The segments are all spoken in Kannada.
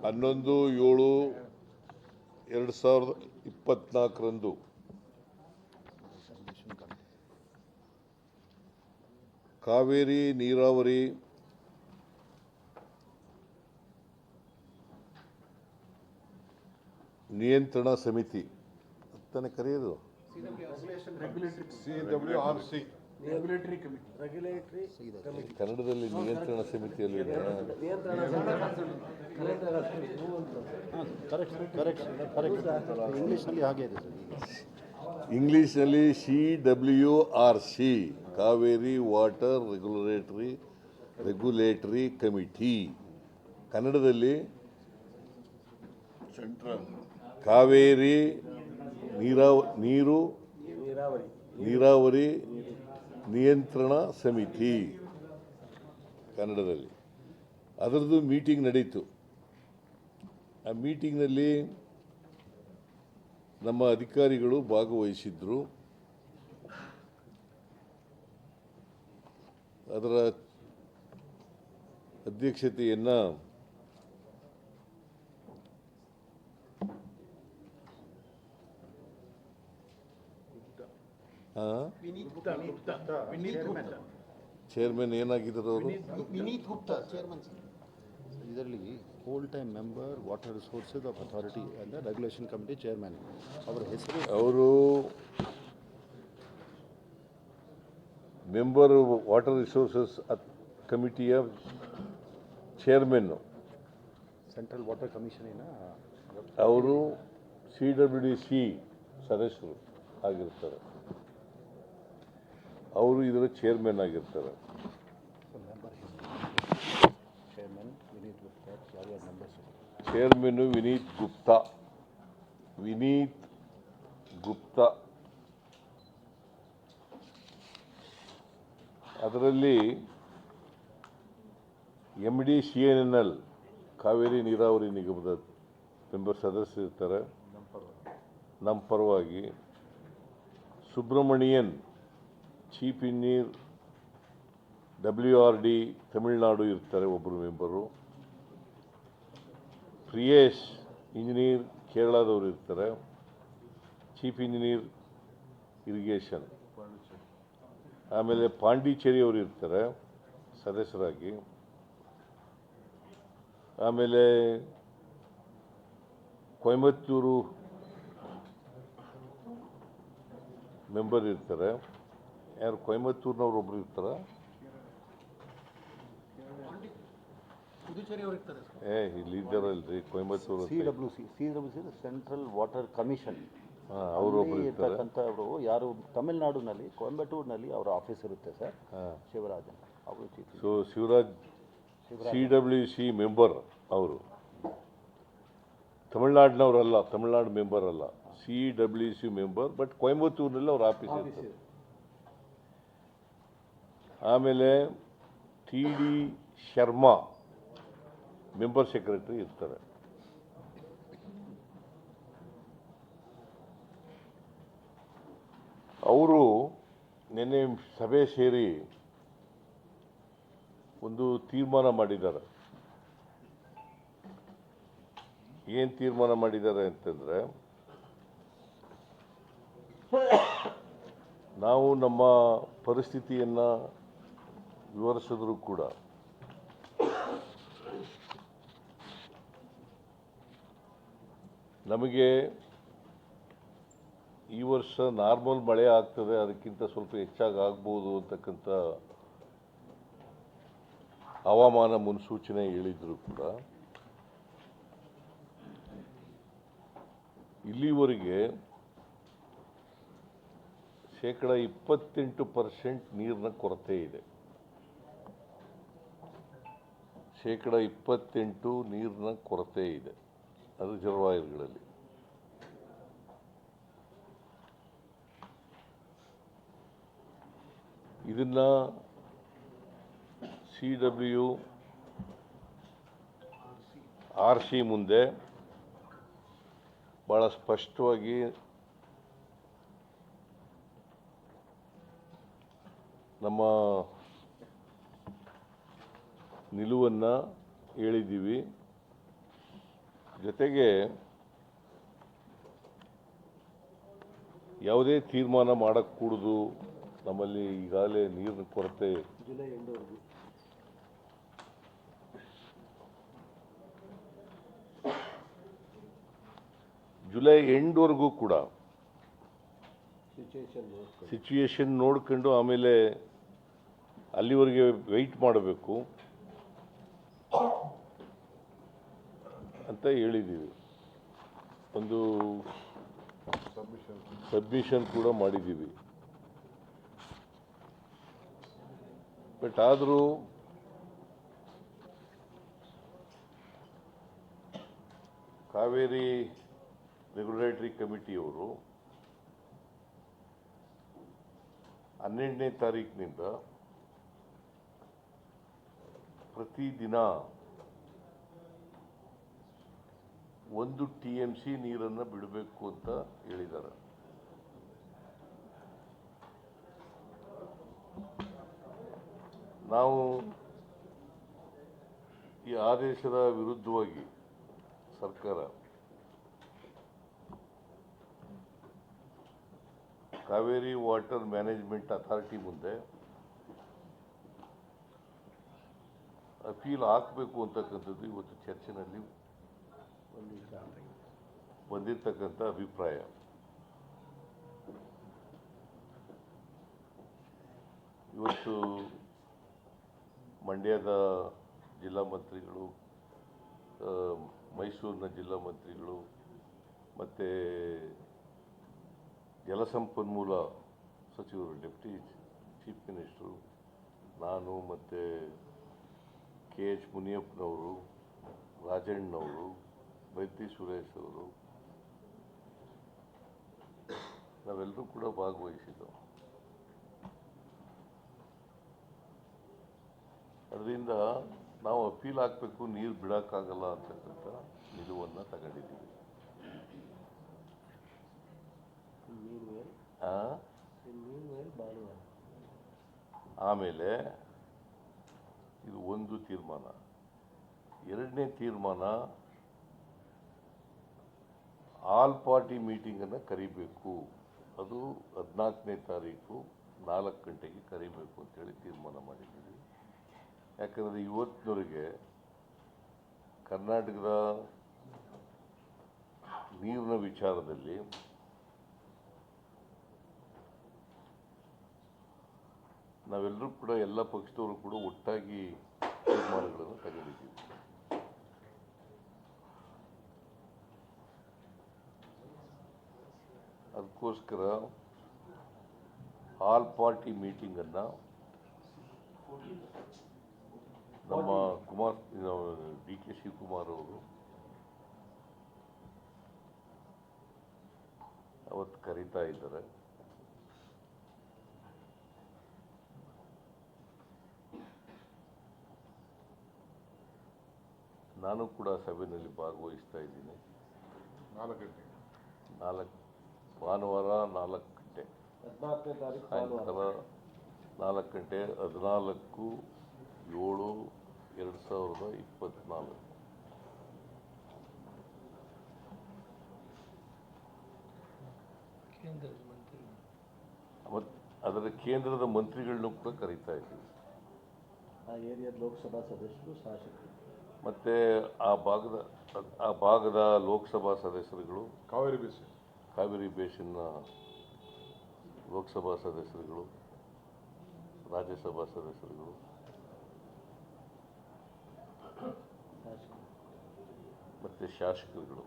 11/7/2024 ಕಾವೇರಿ ನೀರಾವರಿ ನಿಯಂತ್ರಣ ಸಮಿತಿ ಅಂತಾನೆ ಕರೆಯೋದು ಕನ್ನಡದಲ್ಲಿ ನಿಯಂತ್ರಣ ಸಮಿತಿಯಲ್ಲಿ ಇಂಗ್ಲಿಷ್ನಲ್ಲಿ CWRC Kaveri water regulatory committee, ಕನ್ನಡದಲ್ಲಿ ಕಾವೇರಿ ನೀರಾವರಿ ನಿಯಂತ್ರಣ ಸಮಿತಿ ಕನ್ನಡದಲ್ಲಿ. ಅದರದ್ದು ಮೀಟಿಂಗ್ ನಡೀತು. ಆ ಮೀಟಿಂಗ್ನಲ್ಲಿ ನಮ್ಮ ಅಧಿಕಾರಿಗಳು ಭಾಗವಹಿಸಿದ್ರು. ಅದರ ಅಧ್ಯಕ್ಷತೆಯನ್ನು ಚೇರ್ಮನ್ ಏನಾಗಿದ್ದರು ಅವರು? ವಿನೀತ್ ಗುಪ್ತಾ ಚೇರ್ಮನ್. ಇದರಲ್ಲಿ whole time member water resources of authority and regulation committee chairman. ಅವರ ಹೆಸರು ಅವರು member water resources ಕಮಿಟಿಯ ಚೇರ್ಮನ್ನು. Central water ಕಮಿಷನಿನ ಅವರು CWC ಸದಸ್ಯರು ಆಗಿರ್ತಾರೆ. ಅವರು ಇದರ ಚೇರ್ಮನ್ ಆಗಿರ್ತಾರೆ. ಚೇರ್ಮನ್ ವಿನೀತ್ ಗುಪ್ತಾ. ಅದರಲ್ಲಿ MD CNNL ಕಾವೇರಿ ನೀರಾವರಿ ನಿಗಮದ ಮೆಂಬರ್ ಸದಸ್ಯರಿರ್ತಾರೆ. ನಮ್ಮ ಪರವಾಗಿ Subramanian chief engineer WRD Tamil Nadu ಇರ್ತಾರೆ ಒಬ್ಬರು ಮೆಂಬರು. ಪ್ರಿಯೇಶ್ ಇಂಜಿನಿಯರ್ ಕೇರಳದವರು ಇರ್ತಾರೆ, ಚೀಫ್ ಇಂಜಿನಿಯರ್ ಇರಿಗೇಷನ್. ಆಮೇಲೆ ಪಾಂಡಿಚೇರಿಯವರು ಇರ್ತಾರೆ ಸದಸ್ಯರಾಗಿ. ಆಮೇಲೆ ಕೊಯಮತ್ತೂರು ಮೆಂಬರ್ ಇರ್ತಾರೆ. ಯಾರು ಕೊಯಮತ್ತೂರಿನವ್ರು ಒಬ್ರು ಇರ್ತಾರ? ಇಲ್ಲಿ ಇದ್ದಾರಲ್ರಿ Coimbatore. CWC central water commission. ಅವರೊಬ್ರು ಇರ್ತಾರೆ. ಯಾರು ತಮಿಳುನಾಡಿನಲ್ಲಿ ಕೊಯಂಬತ್ತೂರಿನಲ್ಲಿ ಅವರ ಆಫೀಸ್ ಇರುತ್ತೆ ಸರ್. ಶಿವರಾಜನ್ ಅವರು. ಸೊ ಶಿವರಾಜ್ CWC ಮೆಂಬರ್ ಅವರು. ತಮಿಳುನಾಡಿನವರಲ್ಲ, ತಮಿಳುನಾಡು ಮೆಂಬರ್ ಅಲ್ಲ, CWC ಮೆಂಬರ್. ಬಟ್ ಕೊಯಂಬತ್ತೂರಿನಲ್ಲಿ ಅವ್ರ ಆಫೀಸ್ ಇರ್ತದೆ. ಆಮೇಲೆ TD ಶರ್ಮಾ ಮೆಂಬರ್ ಸೆಕ್ರೆಟರಿ ಇರ್ತಾರೆ. ಅವರು ನಿನ್ನೆ ಸಭೆ ಸೇರಿ ಒಂದು ತೀರ್ಮಾನ ಮಾಡಿದ್ದಾರೆ. ಏನು ತೀರ್ಮಾನ ಮಾಡಿದ್ದಾರೆ ಅಂತಂದರೆ, ನಾವು ನಮ್ಮ ಪರಿಸ್ಥಿತಿಯನ್ನು ವಿವರಿಸಿದ್ರು ಕೂಡ ನಮಗೆ ಈ ವರ್ಷ ನಾರ್ಮಲ್ ಮಳೆ ಆಗ್ತದೆ, ಅದಕ್ಕಿಂತ ಸ್ವಲ್ಪ ಹೆಚ್ಚಾಗಿ ಆಗ್ಬೋದು ಅಂತಕ್ಕಂಥ ಹವಾಮಾನ ಮುನ್ಸೂಚನೆ ಹೇಳಿದ್ರು ಕೂಡ ಇಲ್ಲಿವರೆಗೆ 28% ನೀರಿನ ಕೊರತೆ ಇದೆ. 28% ನೀರಿನ ಕೊರತೆ ಇದೆ ಅದು ರಿಸರ್ವಾಯರ್ಗಳಲ್ಲಿ. ಇದನ್ನ CWRC ಮುಂದೆ ಭಾಳ ಸ್ಪಷ್ಟವಾಗಿ ನಮ್ಮ ನಿಲುವನ್ನು ಹೇಳಿದ್ದೀವಿ. ಜೊತೆಗೆ ಯಾವುದೇ ತೀರ್ಮಾನ ಮಾಡக்கூಡದು, ನಮ್ಮಲ್ಲಿ ಈಗಾಗಲೇ ನೀರಿನ ಕೊರತೆ ಜುಲೈ ಎಂಡ್ವರೆಗೂ ಕೂಡ ಸಿಚುಯೇಷನ್ ನೋಡ್ಕೊಂಡು ಆಮೇಲೆ ಅಲ್ಲಿವರೆಗೆ ವೆಯ್ಟ್ ಮಾಡಬೇಕು ಅಂತ ಹೇಳಿದ್ದೀವಿ. ಒಂದು ಸಬ್ಮಿಷನ್ ಕೂಡ ಮಾಡಿದ್ದೀವಿ. ಬಟ್ ಆದರೂ ಕಾವೇರಿ ರೆಗ್ಯುಲೇಟರಿ ಕಮಿಟಿಯವರು 12ನೇ ತಾರೀಕಿನಿಂದ ಪ್ರತಿದಿನ 1 TMC ನೀರನ್ನು ಬಿಡಬೇಕು ಅಂತ ಹೇಳಿದ್ದಾರೆ. ನಾವು ಈ ಆದೇಶದ ವಿರುದ್ಧವಾಗಿ ಸರ್ಕಾರ ಕಾವೇರಿ ವಾಟರ್ ಮ್ಯಾನೇಜ್ಮೆಂಟ್ ಅಥಾರಿಟಿ ಮುಂದೆ ಅಪೀಲ್ ಹಾಕಬೇಕು ಅಂತಕ್ಕಂಥದ್ದು ಇವತ್ತು ಚರ್ಚೆನಲ್ಲಿ ಬಂದಿರತಕ್ಕಂಥ ಅಭಿಪ್ರಾಯ. ಇವತ್ತು ಮಂಡ್ಯದ ಜಿಲ್ಲಾ ಮಂತ್ರಿಗಳು, ಮೈಸೂರಿನ ಜಿಲ್ಲಾ ಮಂತ್ರಿಗಳು ಮತ್ತು ಜಲಸಂಪನ್ಮೂಲ ಸಚಿವರು, ಡೆಪ್ಟಿ ಚೀಫ್ ಮಿನಿಸ್ಟರು, ನಾನು ಮತ್ತು KH ಮುನಿಯಪ್ಪನವರು, ರಾಜಣ್ಣನವರು, ಬೈತಿ ಸುರೇಶ್ ಅವರು, ನಾವೆಲ್ಲರೂ ಕೂಡ ಭಾಗವಹಿಸಿದ್ದೆವು. ಅದರಿಂದ ನಾವು ಅಪೀಲ್ ಹಾಕಬೇಕು, ನೀರು ಬಿಡೋಕ್ಕಾಗಲ್ಲ ಅಂತಕ್ಕಂಥ ನಿಲುವನ್ನು ತಗೊಂಡಿದ್ದೀವಿ. ಆಮೇಲೆ ಇದು ಒಂದು ತೀರ್ಮಾನ. ಎರಡನೇ ತೀರ್ಮಾನ, ಆಲ್ ಪಾರ್ಟಿ ಮೀಟಿಂಗನ್ನು ಕರಿಬೇಕು. ಅದು 14ನೇ ತಾರೀಕು 4 ಗಂಟೆಗೆ ಕರಿಬೇಕು ಅಂತೇಳಿ ತೀರ್ಮಾನ ಮಾಡಿದ್ದೀವಿ. ಯಾಕಂದರೆ ಇವತ್ತಿನವರೆಗೆ ಕರ್ನಾಟಕದ ನೀರಿನ ವಿಚಾರದಲ್ಲಿ ನಾವೆಲ್ಲರೂ ಕೂಡ, ಎಲ್ಲ ಪಕ್ಷದವರು ಕೂಡ ಒಟ್ಟಾಗಿ ತೀರ್ಮಾನಗಳನ್ನು ತಗೊಂಡಿದ್ದೀವಿ. ಅದಕ್ಕೋಸ್ಕರ ಆಲ್ ಪಾರ್ಟಿ ಮೀಟಿಂಗನ್ನು ನಮ್ಮ DK ಶಿವಕುಮಾರ್ ಅವರು ಅವತ್ತು ಕರೀತಾ ಇದ್ದಾರೆ. ನಾನು ಕೂಡ ಸಭೆಯಲ್ಲಿ ಭಾಗವಹಿಸ್ತಾ ಇದ್ದೀನಿ. 4 ಗಂಟೆ ಭಾನುವಾರ 4 ಗಂಟೆ, 14ನೇ ತಾರೀಕು ಸಾಯಂಕಾಲ 4 ಗಂಟೆ, 14/7/2024. ಮತ್ತು ಅದರ ಕೇಂದ್ರದ ಮಂತ್ರಿಗಳನ್ನೂ ಕೂಡ ಕರೀತಾ ಇದ್ದೀವಿ. ಆ ಏರಿಯಾದ ಲೋಕಸಭಾ ಸದಸ್ಯರು, ಶಾಸಕರು ಮತ್ತು ಆ ಭಾಗದ ಲೋಕಸಭಾ ಸದಸ್ಯರುಗಳು, ಕಾವೇರಿ ಬೇಸಿನ್ನ ಲೋಕಸಭಾ ಸದಸ್ಯರುಗಳು, ರಾಜ್ಯಸಭಾ ಸದಸ್ಯರುಗಳು ಮತ್ತು ಶಾಸಕರುಗಳು.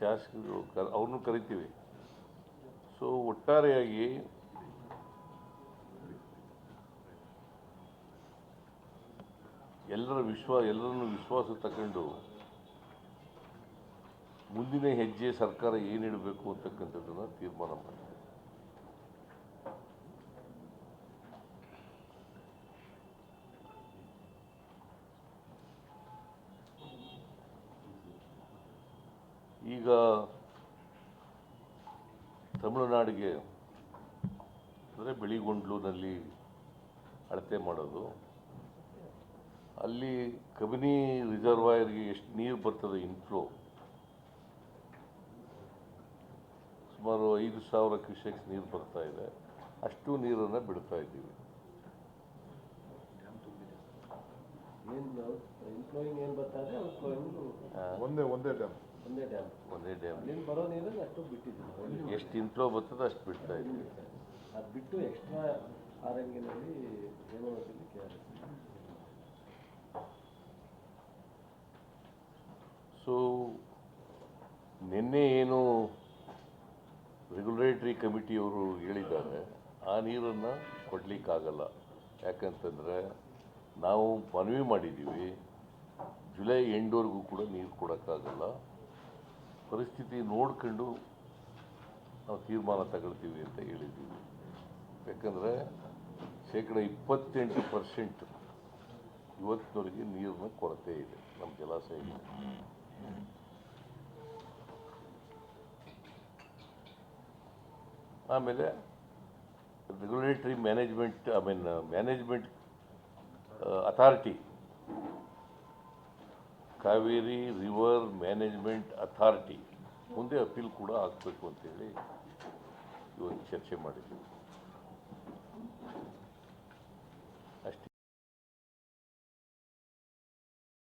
ಶಾಸಕರು ಅವ್ರನ್ನೂ ಕರಿತೀವಿ. ಸೊ ಒಟ್ಟಾರೆಯಾಗಿ ಎಲ್ಲರನ್ನು ವಿಶ್ವಾಸ ತಗೊಂಡು ಮುಂದಿನ ಹೆಜ್ಜೆ ಸರ್ಕಾರ ಏನಿಡಬೇಕು ಅಂತಕ್ಕಂಥದ್ದನ್ನು ತೀರ್ಮಾನ ಮಾಡಿದೆ. ಈಗ ತಮಿಳುನಾಡಿಗೆ ಅಂದರೆ ಬೆಳಿಗೊಂಡ್ಲುನಲ್ಲಿ ಅಳತೆ ಮಾಡೋದು, ಅಲ್ಲಿ ಕಬಿನಿ ರಿಸರ್ವಾಯರ್ಗೆ ಎಷ್ಟು ನೀರು ಬರ್ತದೆ ಇನ್ಫ್ಲೋ, ಸುಮಾರು 5,000 ಕ್ಯೂಸೆಕ್ಸ್ ನೀರು ಬರ್ತಾ ಇದೆ, ಅಷ್ಟು ನೀರನ್ನು ಬಿಡ್ತಾ ಇದ್ದೀವಿ. ಏನು ಇನ್ಫ್ಲೋಯಿಂಗ್ ಏನು ಬರ್ತಾ ಇದೆ ಔಟ್ಫ್ಲೋಯಿಂಗ್ ಒಂದೇ ಡ್ಯಾಮ್. ಒಂದೇ ಡ್ಯಾಮ್ ಅಲ್ಲಿಂದ ಬರೋ ನೀರನ್ನು ಅಷ್ಟು ಬಿಟ್ಟಿದ್ದೀವಿ. ಎಷ್ಟು ಇನ್ಫ್ಲೋ ಬರ್ತದೆ ಅಷ್ಟು ಬಿಡ್ತಾ ಇದ್ದೀವಿ. ಅದು ಬಿಟ್ಟು ಎಕ್ಸ್ಟ್ರಾ ಆರಂಗಿನಲ್ಲಿ ಹೇಮಾವತಿಲಿ KRS. ಸೊ ನಿನ್ನೆ ಏನು ರೆಗ್ಯುಲೇಟರಿ ಕಮಿಟಿಯವರು ಹೇಳಿದ್ದಾರೆ, ಆ ನೀರನ್ನು ಕೊಡಲಿಕ್ಕಾಗಲ್ಲ. ಯಾಕಂತಂದರೆ ನಾವು ಮನವಿ ಮಾಡಿದ್ದೀವಿ, ಜುಲೈ ಎಂಡ್ವರೆಗೂ ಕೂಡ ನೀರು ಕೊಡೋಕ್ಕಾಗಲ್ಲ, ಪರಿಸ್ಥಿತಿ ನೋಡ್ಕೊಂಡು ನಾವು ತೀರ್ಮಾನ ತಗೊಳ್ತೀವಿ ಅಂತ ಹೇಳಿದ್ದೀವಿ. ಯಾಕಂದರೆ 28% ಇವತ್ತಿನವರೆಗೆ ನೀರಿನ ಕೊರತೆ ಇದೆ ನಮ್ಮ ಜಲಾಶಯಕ್ಕೆ. ಆಮೇಲೆ regulatory management management authority, Kaveri river management authority ಮುಂದೆ ಅಪೀಲ್ ಕೂಡ ಆಗಬೇಕು ಅಂತೇಳಿ ಇವತ್ತು ಚರ್ಚೆ ಮಾಡಿದ್ದೀವಿ.